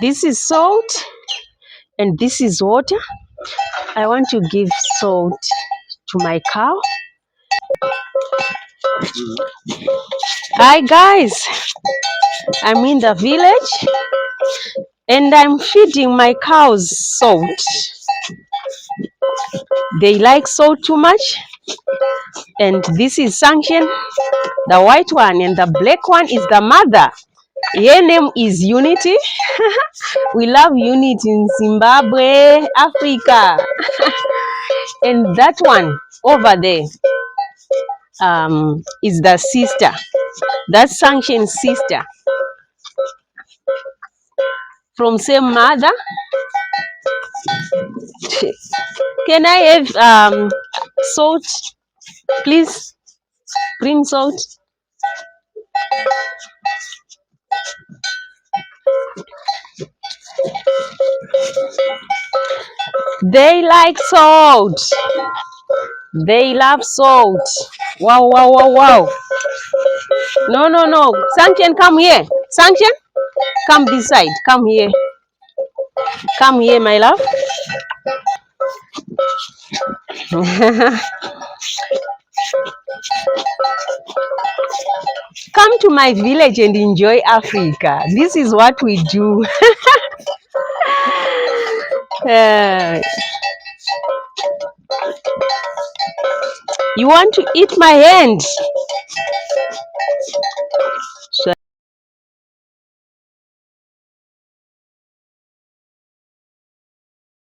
This is salt and this is water. I want to give salt to my cow. Hi guys, I'm in the village and I'm feeding my cows salt. They like salt too much. And this is Sanction, the white one, and the black one is the mother. Her name is Unity. We love unity in Zimbabwe, Africa. And that one over there is the sister. That's Sanction's sister. From same mother. Can I have salt? Please bring salt. They like salt. They love salt. Wow, wow, wow, wow. No, no, no. Sanction, come here. Sanction, come this side. Come here. Come here, my love. Come to my village and enjoy Africa. This is what we do. You want to eat my hand?